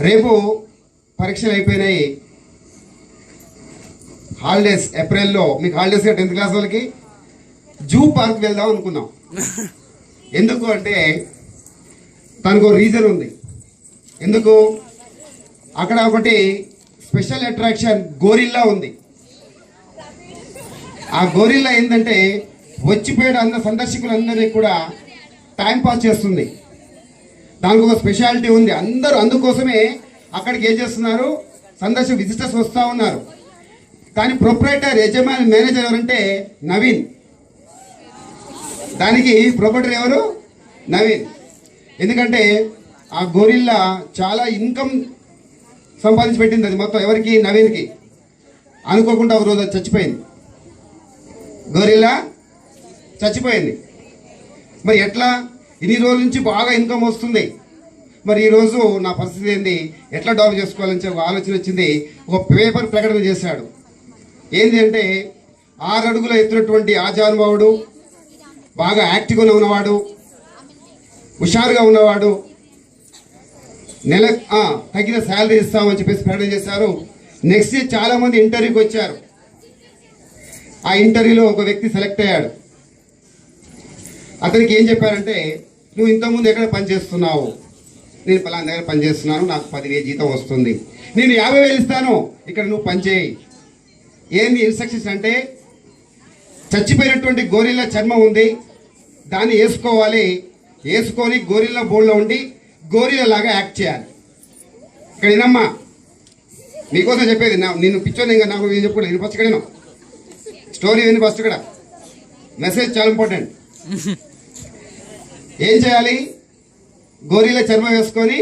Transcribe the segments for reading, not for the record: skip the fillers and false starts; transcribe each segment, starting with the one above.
రేపు పరీక్షలు అయిపోయినాయి, హాలిడేస్ ఏప్రిల్లో. మీకు హాలిడేస్ 10th క్లాస్ వాళ్ళకి జూ పార్క్ వెళ్దాం అనుకున్నాం. ఎందుకు అంటే తనకు రీజన్ ఉంది. ఎందుకు? అక్కడ ఒకటి స్పెషల్ అట్రాక్షన్ గోరిల్లా ఉంది. ఆ గోరిల్లా ఏంటంటే వచ్చిపోయాడు అందరు సందర్శకులందరినీ కూడా టైం పాస్ చేస్తుంది. దానికి ఒక స్పెషాలిటీ ఉంది. అందరూ అందుకోసమే అక్కడికి ఏం చేస్తున్నారు, సందర్శక విజిటర్స్ వస్తూ ఉన్నారు. కానీ ప్రొపరేటర్, యజమాని, మేనేజర్ ఎవరంటే నవీన్. దానికి ప్రొపరేటర్ ఎవరు? నవీన్. ఎందుకంటే ఆ గోరిల్లా చాలా ఇన్కమ్ సంపాదించి పెట్టింది. అది మొత్తం ఎవరికి? నవీన్కి. అనుకోకుండా ఒక రోజు చచ్చిపోయింది, గోరిల్లా చచ్చిపోయింది. మరి ఎట్లా? ఇన్ని రోజుల నుంచి బాగా ఇన్కమ్ వస్తుంది, మరి ఈరోజు నా పరిస్థితి ఏంది, ఎట్లా డెవలప్ చేసుకోవాలని చెప్పి ఆలోచన వచ్చింది. ఒక పేపర్ ప్రకటన చేశాడు. ఏంటి అంటే 6 అడుగుల ఎత్తున్నటువంటి ఆజానుభావుడు, బాగా యాక్టివ్గా ఉన్నవాడు, హుషారుగా ఉన్నవాడు, నెల తగిన శాలరీ ఇస్తామని చెప్పేసి ప్రకటన చేశారు. నెక్స్ట్ చాలా మంది ఇంటర్వ్యూకి వచ్చారు. ఆ ఇంటర్వ్యూలో ఒక వ్యక్తి సెలెక్ట్ అయ్యాడు. అతనికి ఏం చెప్పారంటే, నువ్వు ఇంతకుముందు ఎక్కడ పనిచేస్తున్నావు? నేను పలానా దగ్గర పనిచేస్తున్నాను, నాకు 10,000 జీతం వస్తుంది, నేను 50,000 ఇస్తాను, ఇక్కడ నువ్వు పనిచేయి. ఏంది ఇన్స్ట్రక్షన్స్ అంటే, చచ్చిపోయినటువంటి గోరిల్లా చర్మం ఉంది, దాన్ని వేసుకోవాలి, వేసుకొని గోరిల్లా బోర్డులో ఉండి గోరిల్లా లాగా యాక్ట్ చేయాలి. ఇక్కడ వినమ్మా, నీకోసం చెప్పేది. నేను పిచ్చోని ఇంకా నాకు నేను చెప్పుకోలేదు. నేను ఫస్ట్ ఇక్కడ స్టోరీ విని ఫస్ట్ ఇక్కడ మెసేజ్ చాలా ఇంపార్టెంట్. ఏం చేయాలి? గోరిల్లా చర్మం వేసుకొని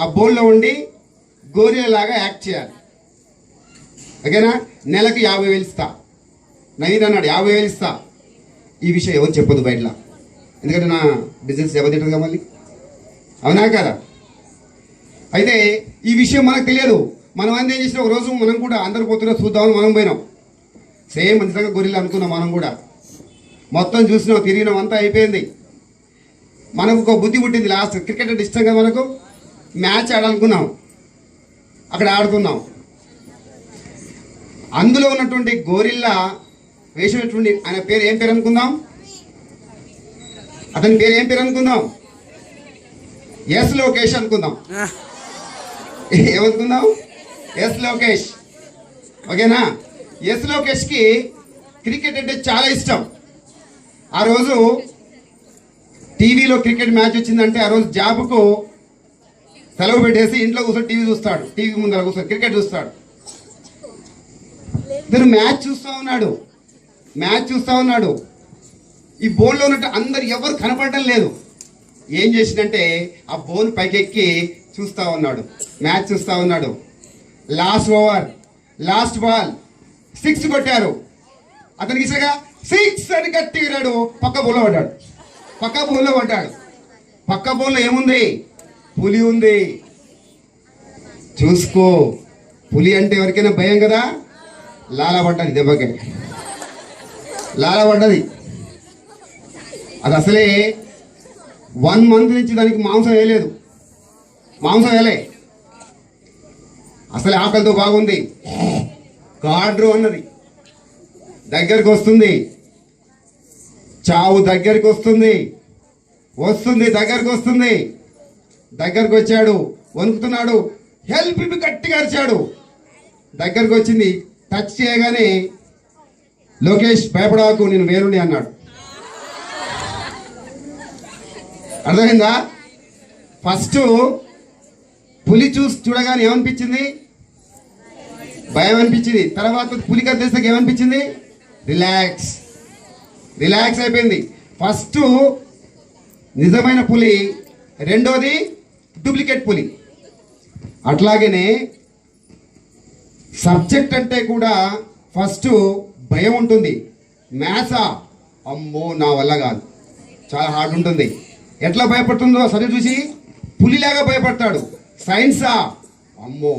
ఆ బోర్డులో ఉండి గోరిల్లా లాగా యాక్ట్ చేయాలి. ఓకేనా? నెలకు 50,000 ఇస్తా. నవీన్ అన్నాడు 50,000 ఇస్తా. ఈ విషయం ఎవరు చెప్పదు బయటలో, ఎందుకంటే నా బిజినెస్ ఎవరు తింటారుగా మళ్ళీ, అవునా కదా? అయితే ఈ విషయం మనకు తెలియదు. మనం అంతా ఏం చేసినా, ఒక రోజు మనం కూడా అందరు పోతున్నా చూద్దామని మనం పోయినాం. సేమ్ నిజంగా గొరిల్లా అనుకున్నాం. మనం కూడా మొత్తం చూసినాం, తిరిగినాం, అంతా అయిపోయింది. మనకు ఒక బుద్ధి పుట్టింది. లాస్ట్ క్రికెట్ అంటే ఇష్టం కదా మనకు, మ్యాచ్ ఆడాలనుకున్నాం. అక్కడ ఆడుతున్నాం. అందులో ఉన్నటువంటి గోరిల్లా వేసినటువంటి ఆయన పేరు ఏం పేరు అనుకుందాం? అతని పేరు ఏం పేరు అనుకుందాం? ఎస్ లోకేష్ అనుకుందాం. ఏమనుకుందాం? ఎస్ లోకేష్. ఓకేనా? ఎస్ లోకేష్కి క్రికెట్ అంటే చాలా ఇష్టం. ఆ రోజు టీవీలో క్రికెట్ మ్యాచ్ వచ్చిందంటే ఆ రోజు జాబ్కు సెలవు పెట్టేసి ఇంట్లో కూర్చొని టీవీ చూస్తాడు. టీవీ ముందర కూర్చొని క్రికెట్ చూస్తాడు. ఇతను మ్యాచ్ చూస్తూ ఉన్నాడు. ఈ బోన్లో ఉన్నట్టు అందరు ఎవరు కనపడటం లేదు. ఏం చేసిందంటే ఆ బోన్ పైకెక్కి చూస్తూ ఉన్నాడు, మ్యాచ్ చూస్తూ ఉన్నాడు. లాస్ట్ ఓవర్, లాస్ట్ బాల్ 6 కొట్టారు. అతనికి ఇసగా 6 అని గట్టిగాడు. పక్క బోన్లో పడ్డాడు. పక్క బోన్లో ఏముంది? పులి ఉంది. చూసుకో, పులి అంటే ఎవరికైనా భయం కదా. లాలా పడ్డది, దెబ్బకి లాలా పడ్డది. అది అసలే 1 మంత్ నుంచి దానికి మాంసం వేయలేదు. అసలే ఆకలితో బాగుంది. గాడ్రు అన్నది. దగ్గరికి వస్తుంది, చావు దగ్గరికి వస్తుంది. దగ్గరికి వచ్చాడు, వణుకుతున్నాడు. హెల్ప్ మీ గట్టిగా అరిచాడు. దగ్గరికి వచ్చింది, టచ్ చేయగానే లోకేష్ భయపడకు, నేను వేరుండి అన్నాడు. అర్థమైందా? ఫస్ట్ పులి చూడగానే ఏమనిపించింది? భయం అనిపించింది. తర్వాత పులి కథ తెలిసాక ఏమనిపించింది? రిలాక్స్ అయిపోయింది. ఫస్ట్ నిజమైన పులి, రెండోది డూప్లికేట్ పులి. అట్లాగనే సబ్జెక్ట్ అంటే కూడా ఫస్ట్ భయం ఉంటుంది. మ్యాథ్సా, అమ్మో నా వల్ల కాదు, చాలా హార్డ్ ఉంటుంది. ఎట్లా భయపడుతుందో చదువు చూసి పులిలాగా భయపడతాడు. సైన్సా, అమ్మో.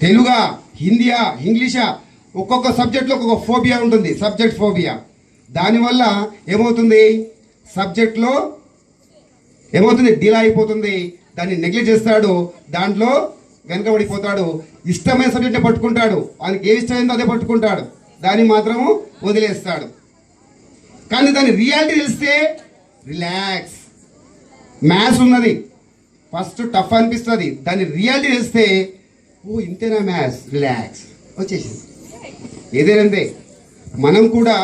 తెలుగా, హిందీయా, ఇంగ్లీషా, ఒక్కొక్క సబ్జెక్ట్లో ఒక్కొక్క ఫోబియా ఉంటుంది, సబ్జెక్ట్ ఫోబియా. దానివల్ల ఏమవుతుంది? సబ్జెక్ట్లో ఏమవుతుంది? డిలా అయిపోతుంది. దాన్ని నెగ్లెక్ట్ చేస్తాడు, దాంట్లో వెనకబడిపోతాడు. ఇష్టమైన సబ్జెక్టే పట్టుకుంటాడు, వానికి ఏ ఇష్టమైందో అదే పట్టుకుంటాడు, దాన్ని మాత్రము వదిలేస్తాడు. కానీ దాని రియాలిటీ తెలిస్తే రిలాక్స్. మ్యాథ్స్ ఉన్నది, ఫస్ట్ టఫ్ అనిపిస్తుంది, దాని రియాలిటీ తెలిస్తే ఓ ఇంతేనా మ్యాథ్స్, రిలాక్స్ వచ్చేసింది. ఏదేనంటే మనం కూడా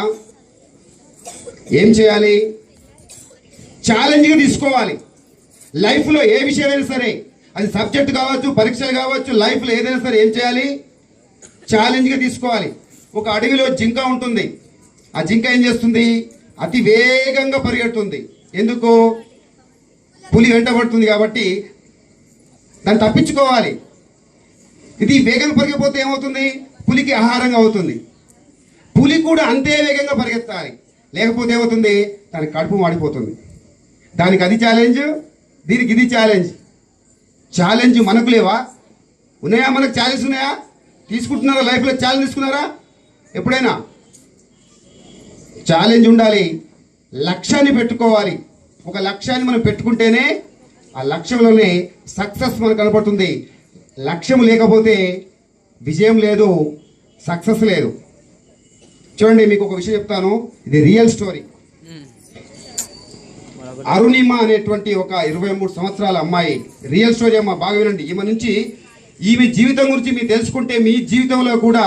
ఏం చేయాలి, ఛాలెంజ్గా తీసుకోవాలి. లైఫ్లో ఏ విషయమైనా సరే, అది సబ్జెక్ట్ కావచ్చు, పరీక్షలు కావచ్చు, లైఫ్లో ఏదైనా సరే ఏం చేయాలి, ఛాలెంజ్గా తీసుకోవాలి. ఒక అడవిలో జింక ఉంటుంది. ఆ జింక ఏం చేస్తుంది, అతి వేగంగా పరిగెడుతుంది. ఎందుకు, పులి వెంటబడుతుంది కాబట్టి దాన్ని తప్పించుకోవాలి. ఇది వేగంగా పరిగెపోతే ఏమవుతుంది, పులికి ఆహారంగా అవుతుంది. పులి కూడా అంతే వేగంగా పరిగెత్తాలి, లేకపోతే ఏమవుతుంది, దానికి కడుపు మాడిపోతుంది. దానికి అది ఛాలెంజ్, దీనికి ఇది ఛాలెంజ్. ఛాలెంజ్ మనకు లేవా, ఉన్నాయా? మనకు ఛాలెంజ్ ఉన్నాయా? తీసుకుంటున్నారా? లైఫ్లో ఛాలెంజ్ తీసుకున్నారా ఎప్పుడైనా? ఛాలెంజ్ ఉండాలి, లక్ష్యాన్ని పెట్టుకోవాలి. ఒక లక్ష్యాన్ని మనం పెట్టుకుంటేనే ఆ లక్ష్యంలోనే సక్సెస్ మనకు కనపడుతుంది. లక్ష్యం లేకపోతే విజయం లేదు, సక్సెస్ లేదు. చూడండి, మీకు ఒక విషయం చెప్తాను, ఇది రియల్ స్టోరీ. అరుణిమ అనేటువంటి ఒక 23 సంవత్సరాల అమ్మాయి, రియల్ స్టోరీ అమ్మ, బాగా వినండి. ఈమె జీవితం గురించి మీరు తెలుసుకుంటే మీ జీవితంలో కూడా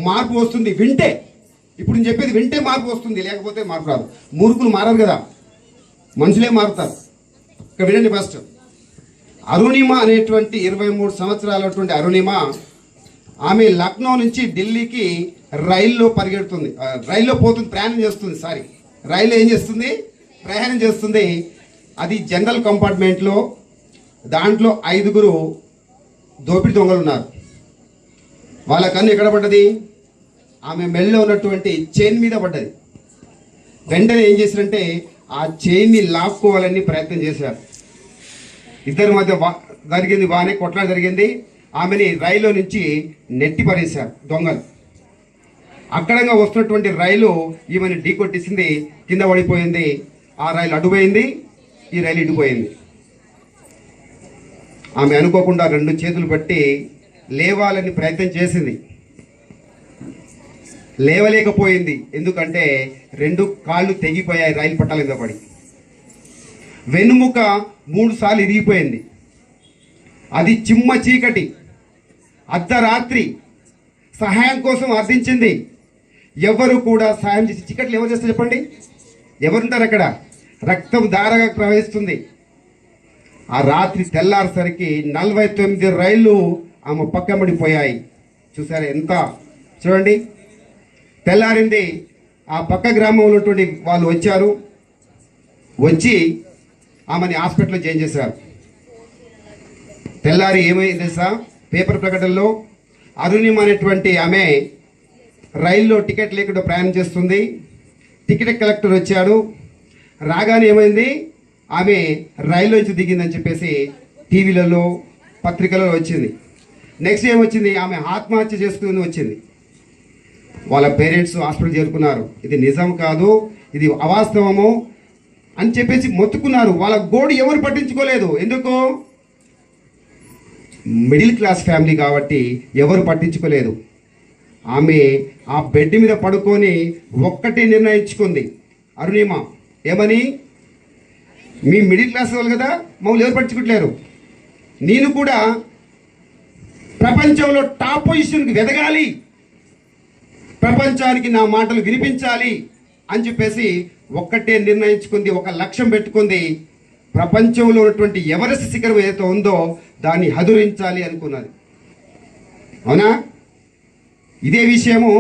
మార్పు వస్తుంది. వింటే, ఇప్పుడు నేను చెప్పేది వింటే మార్పు వస్తుంది, లేకపోతే మార్పు రాదు. మూర్ఖులు మారరు కదా, మనుషులే మారుతారు. ఇక్కడ వినండి. ఫస్ట్ అరుణిమ అనేటువంటి 23 సంవత్సరాలటువంటి అరుణిమ, ఆమె లక్నో నుంచి ఢిల్లీకి రైల్లో పరిగెడుతుంది, రైల్లో పోతుంది, రైల్లో ఏం చేస్తుంది, ప్రయాణం చేస్తుంది. అది జనరల్ కంపార్ట్మెంట్లో. దాంట్లో 5 దోపిడి దొంగలు ఉన్నారు. వాళ్ళ కన్ను ఎక్కడ పడ్డది, ఆమె మెడలో ఉన్నటువంటి చైన్ మీద పడ్డది. వెంటనే ఏం చేశారంటే ఆ చైన్ని లాక్కోవాలని ప్రయత్నం చేశారు. ఇద్దరి మధ్య జరిగింది, బాగానే కొట్లాట జరిగింది. ఆమెని రైల్లో నుంచి నెట్టి పడేశారు దొంగలు. అక్కడంగా వస్తున్నటువంటి రైలు ఈమెను ఢీకొట్టేసింది, కింద పడిపోయింది. ఆ రైలు అడ్డుపోయింది, ఈ రైలు ఇడిపోయింది. ఆమె అనుకోకుండా 2 చేతులు పట్టి లేవాలని ప్రయత్నం చేసింది, లేవలేకపోయింది. ఎందుకంటే 2 కాళ్ళు తెగిపోయాయి రైలు పట్టాల మీద పడి. వెన్నుముక 3 సార్లు ఇరిగిపోయింది. అది చిమ్మ చీకటి, అర్ధరాత్రి. సహాయం కోసం అర్థించింది, ఎవరు కూడా సహాయం చేసి. చీకట్లు ఎవరు చేస్తారు చెప్పండి, ఎవరుంటారు అక్కడ? రక్తం ధారగా ప్రవహిస్తుంది. ఆ రాత్రి తెల్లారేసరికి 49 రైళ్లు ఆమె పక్కమడిపోయాయి. చూసారా ఎంత? చూడండి, తెల్లారింది. ఆ పక్క గ్రామంలో ఉన్నటువంటి వాళ్ళు వచ్చి ఆమెని హాస్పిటల్లో జాయిన్ చేశారు. తెల్లారి ఏమైంది తెలుసా, పేపర్ ప్రకటనలో అరుణిమ అనేటువంటి ఆమె రైల్లో టికెట్ లేకుండా ప్రయాణం చేస్తుంది. టికెట్ కలెక్టర్ వచ్చాడు. రాగానే ఏమైంది, ఆమె రైల్లో నుంచి దిగిందని చెప్పేసి టీవీలలో పత్రికలలో వచ్చింది. నెక్స్ట్ ఏమొచ్చింది, ఆమె ఆత్మహత్య చేసుకుని వచ్చింది. వాళ్ళ పేరెంట్స్ హాస్పిటల్ చేరుకున్నారు. ఇది నిజం కాదు, ఇది అవాస్తవము అని చెప్పేసి మొత్తుకున్నారు. వాళ్ళ గోడు ఎవరు పట్టించుకోలేదు. ఎందుకు? మిడిల్ క్లాస్ ఫ్యామిలీ కాబట్టి ఎవరు పట్టించుకోలేదు. ఆమె ఆ బెడ్ మీద పడుకొని ఒక్కటే నిర్ణయించుకుంది అరుణిమ. ఏమని? మీ మిడిల్ క్లాస్ వాళ్ళు కదా, మమ్మల్ని ఎవరు పట్టించుకోవట్లేరు, నేను కూడా ప్రపంచంలో టాప్ పొజిషన్కి ఎదగాలి, ప్రపంచానికి నా మాటలు వినిపించాలి అని చెప్పేసి ఒక్కటే నిర్ణయించుకుంది. ఒక లక్ష్యం పెట్టుకుంది. ప్రపంచంలో ఉన్నటువంటి ఎవరెస్ట్ శిఖరం ఏదైతే ఉందో దాన్ని హదురించాలి అనుకున్నది. అవునా? ఇదే విషయము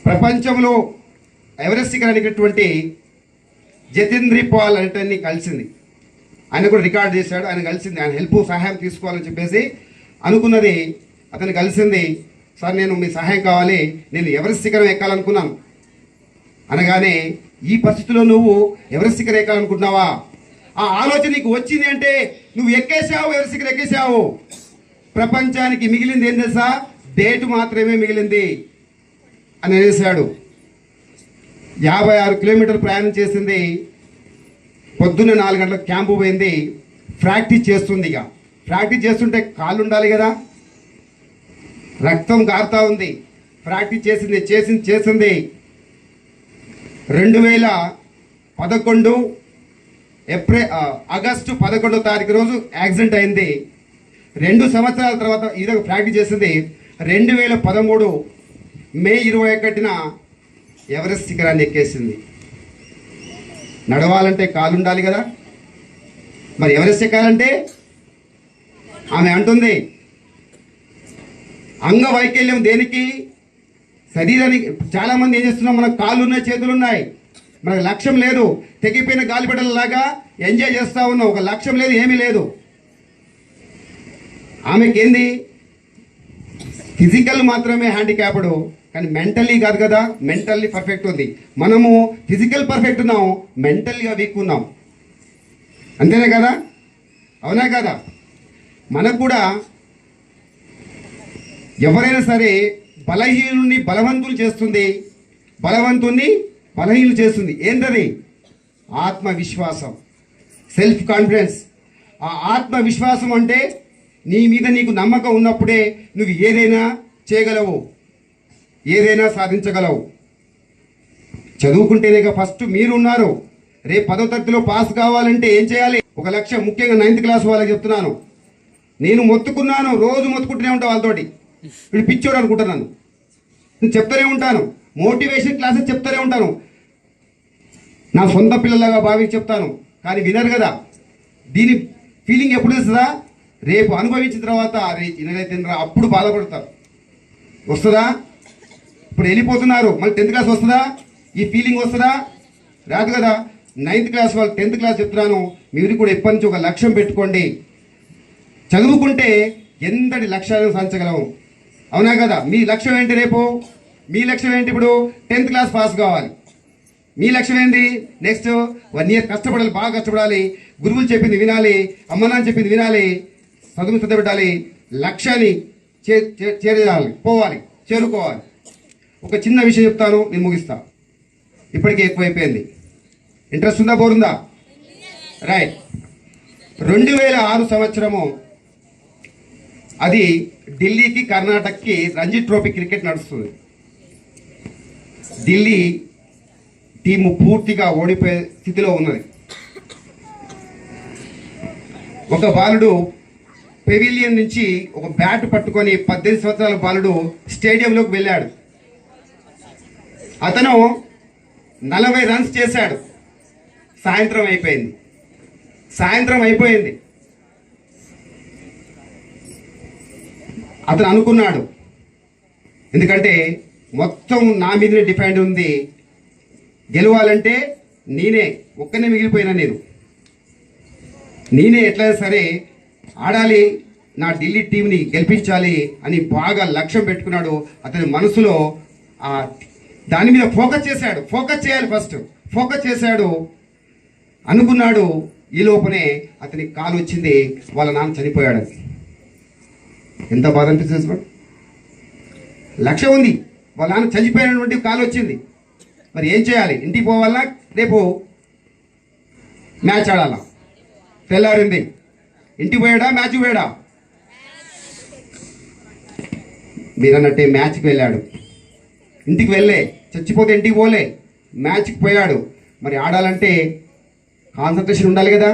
ప్రపంచంలో ఎవరెస్ట్ శిఖరానికి జతేంద్ర పాల్ అంటే కలిసింది. ఆయన కూడా రికార్డ్ చేశాడు. ఆయన కలిసింది, ఆయన హెల్ప్ సహాయం తీసుకోవాలని చెప్పేసి అనుకున్నది. అతను కలిసింది. సార్, నేను మీ సహాయం కావాలి, నేను ఎవరెస్ట్ శిఖరం ఎక్కాలనుకున్నాను అనగానే, ఈ పరిస్థితిలో నువ్వు ఎవరెస్ట్ శిఖరం ఎక్కాలనుకుంటున్నావా? ఆ ఆలోచన నీకు వచ్చింది అంటే నువ్వు ఎక్కేసావు, ఎవరెస్ట్ శిఖరం ఎక్కేసావు. ప్రపంచానికి మిగిలింది ఏం తెలుసా? డేట్ మాత్రమే మిగిలింది అని అనేసాడు. 56 కిలోమీటర్లు ప్రయాణం చేసింది. పొద్దున్న 4 గంటలకు క్యాంపు పోయింది, ప్రాక్టీస్ చేస్తుంది. ఇక ప్రాక్టీస్ చేస్తుంటే కాళ్ళు ఉండాలి కదా, రక్తం కారుతా ఉంది. ప్రాక్టీస్ చేసింది 2011 ఆగస్టు 11వ తారీఖు రోజు యాక్సిడెంట్ అయింది. 2 సంవత్సరాల తర్వాత ఈరోజు ప్రాక్టీస్ చేసింది. 2013 మే 21న ఎవరెస్ట్ శిఖరాన్ని ఎక్కేసింది. నడవాలంటే కాలు ఉండాలి కదా, మరి ఎవరెస్ట్ ఎక్కాలంటే ఆమె అంటుంది అంగవైకల్యం దేనికి? శరీరానికి. చాలామంది ఏం చేస్తున్నాం, మనకు కాళ్ళు ఉన్నాయి, చేతులు ఉన్నాయి, మనకు లక్ష్యం లేదు. తెగిపోయిన గాలిపటలలాగా ఎంజాయ్ చేస్తూ ఉన్నాం, ఒక లక్ష్యం లేదు, ఏమీ లేదు. ఆమెకి ఏంది, ఫిజికల్ మాత్రమే హ్యాండిక్యాప్డ్, కానీ మెంటల్లీ కాదు కదా. మెంటల్లీ పర్ఫెక్ట్ ఉంది. మనము ఫిజికల్ పర్ఫెక్ట్ ఉన్నాం, మెంటల్గా వీక్ ఉన్నాం. అంతేనే కదా, అవునా కదా? మనకు కూడా ఎవరైనా సరే బలహీనుని బలవంతులు చేస్తుంది, బలవంతుణ్ణి బలహీనులు చేస్తుంది. ఏంటది? ఆత్మవిశ్వాసం, సెల్ఫ్ కాన్ఫిడెన్స్. ఆ ఆత్మవిశ్వాసం అంటే నీ మీద నీకు నమ్మకం ఉన్నప్పుడే నువ్వు ఏదైనా చేయగలవు, ఏదైనా సాధించగలవు. చదువుకుంటేనే ఫస్ట్ మీరు ఉన్నారు. రేపు 10వ తరగతిలో పాస్ కావాలంటే ఏం చేయాలి? ఒక లక్ష్యం. ముఖ్యంగా 9th క్లాస్ వాళ్ళకి చెప్తున్నాను. నేను మొత్తుకున్నాను, రోజు మొత్తుకుంటూనే ఉంటాను వాళ్ళతోటి. వీడు పిచ్చోడు అనుకుంటున్నాను, నేను చెప్తూనే ఉంటాను. మోటివేషన్ క్లాసెస్ చెప్తూనే ఉంటాను, నా సొంత పిల్లలాగా భావించి చెప్తాను. కానీ వినరు కదా. దీని ఫీలింగ్ ఎప్పుడు వస్తుందా? రేపు అనుభవించిన తర్వాత అరే తినరా అప్పుడు బాధపడతారు. వస్తుందా? ఇప్పుడు వెళ్ళిపోతున్నారు, మళ్ళీ 10th క్లాస్ వస్తుందా? ఈ ఫీలింగ్ వస్తుందా? రాదు కదా. 9th క్లాస్ వాళ్ళు 10th క్లాస్ చెప్తున్నాను, మీరు కూడా ఎప్పటి నుంచి ఒక లక్ష్యం పెట్టుకోండి. చదువుకుంటే ఎంతటి లక్ష్యాలను సాధించగలము, అవునా కదా? మీ లక్ష్యం ఏంటి రేపు? మీ లక్ష్యం ఏంటి? ఇప్పుడు 10th క్లాస్ పాస్ కావాలి. మీ లక్ష్యం ఏంటి? నెక్స్ట్ 1 year కష్టపడాలి, బాగా కష్టపడాలి, గురువులు చెప్పింది వినాలి, అమ్మ నాన్న చెప్పింది వినాలి, చదువు శ్రద్ధ పెట్టాలి, లక్ష్యాన్ని చేరాలి, పోవాలి, చేరుకోవాలి. ఒక చిన్న విషయం చెప్తాను, నేను ముగిస్తా. ఇప్పటికే ఎక్కువైపోయింది. ఇంట్రెస్ట్ ఉందా, బోరుందా? రైట్. 2006 సంవత్సరము అది ఢిల్లీకి కర్ణాటకకి రంజీ ట్రోఫీ క్రికెట్ నడుస్తుంది. ఢిల్లీ టీము పూర్తిగా ఓడిపోయే స్థితిలో ఉన్నది. ఒక బాలుడు పెవిలియన్ నుంచి ఒక బ్యాట్ పట్టుకొని 18 సంవత్సరాల బాలుడు స్టేడియంలోకి వెళ్ళాడు. అతను 40 రన్స్ చేశాడు. సాయంత్రం అయిపోయింది. అతను అనుకున్నాడు, ఎందుకంటే మొత్తం నా మీదనే డిపెండ్ ఉంది, గెలవాలంటే నేనే ఒక్కనే మిగిలిపోయినా, నేనే ఎట్లయినా సరే ఆడాలి, నా ఢిల్లీ టీంని గెలిపించాలి అని బాగా లక్ష్యం పెట్టుకున్నాడు. అతని మనసులో దాని మీద ఫోకస్ చేశాడు, అనుకున్నాడు. ఈ లోపనే అతనికి కాలు వచ్చింది, వాళ్ళ నాన్న చనిపోయాడు. ఎంత బాధ అనిపిస్తుంది? లక్ష్యం ఉంది, వాళ్ళ నాన్న చనిపోయినటువంటి కాలు వచ్చింది. మరి ఏం చేయాలి? ఇంటికి పోవాలా, రేపు మ్యాచ్ ఆడాలా? తెల్లారింది, ఇంటికి పోయాడా, మ్యాచ్కి పోయాడా? మీరన్నట్టే మ్యాచ్కి వెళ్ళాడు. ఇంటికి వెళ్ళే, చచ్చిపోతే ఇంటికి పోలే, మ్యాచ్కి పోయాడు. మరి ఆడాలంటే కాన్సన్ట్రేషన్ ఉండాలి కదా.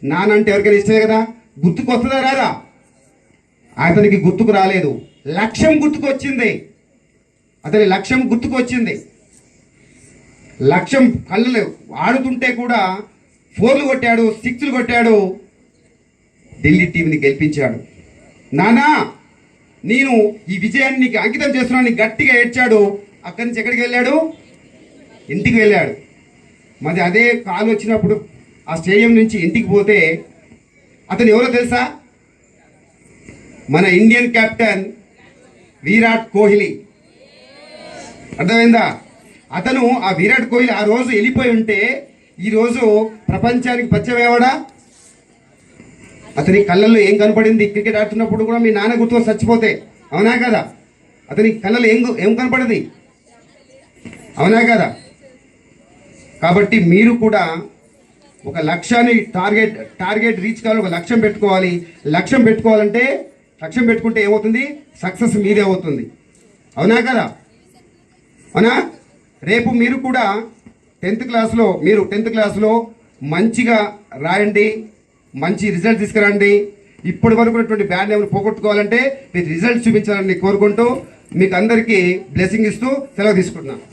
నానంటే ఎవరికైనా ఇష్టమే కదా. గుర్తుకు వస్తుందా, రాదా? అతనికి గుర్తుకు రాలేదు, లక్ష్యం గుర్తుకు వచ్చింది. అతని లక్ష్యం గుర్తుకు వచ్చింది. లక్ష్యం కళ్ళు ఆడుతుంటే కూడా 4లు కొట్టాడు, 6లు కొట్టాడు, ఢిల్లీ టీంని గెలిపించాడు. నానా నేను ఈ విజయాన్ని నీకు అంకితం చేస్తున్నాను గట్టిగా ఏడ్చాడు. అక్కడి నుంచి ఎక్కడికి వెళ్ళాడు? ఇంటికి వెళ్ళాడు. మరి అదే కాలు వచ్చినప్పుడు ఆ స్టేడియం నుంచి ఇంటికి పోతే అతను ఎవరో తెలుసా? మన ఇండియన్ కెప్టెన్ విరాట్ కోహ్లీ. అర్థమైందా? అతను ఆ విరాట్ కోహ్లీ ఆ రోజు వెళ్ళిపోయి ఉంటే ఈరోజు ప్రపంచానికి పరిచయమేవాడా? అతని కళ్ళల్లో ఏం కనపడింది? క్రికెట్ ఆడుతున్నప్పుడు కూడా మీ నాన్న గుర్తుకు చచ్చిపోతే, అవునా కదా? అతని కళ్ళలో ఏం కనపడింది? అవునా కదా? కాబట్టి మీరు కూడా ఒక లక్ష్యాన్ని టార్గెట్ రీచ్ కావాలి, ఒక లక్ష్యం పెట్టుకోవాలి. లక్ష్యం పెట్టుకుంటే ఏమవుతుంది? సక్సెస్ మీదే అవుతుంది. అవునా కదా? అవునా? రేపు మీరు కూడా 10th క్లాస్లో మంచిగా రాయండి, మంచి రిజల్ట్ తీసుకురండి. ఇప్పటి వరకు ఉన్నటువంటి బ్యాడ్ నేమ్ని పోగొట్టుకోవాలంటే మీరు రిజల్ట్ చూపించాలని కోరుకుంటూ మీకు అందరికీ బ్లెస్సింగ్ ఇస్తూ సెలవు తీసుకుంటున్నాను.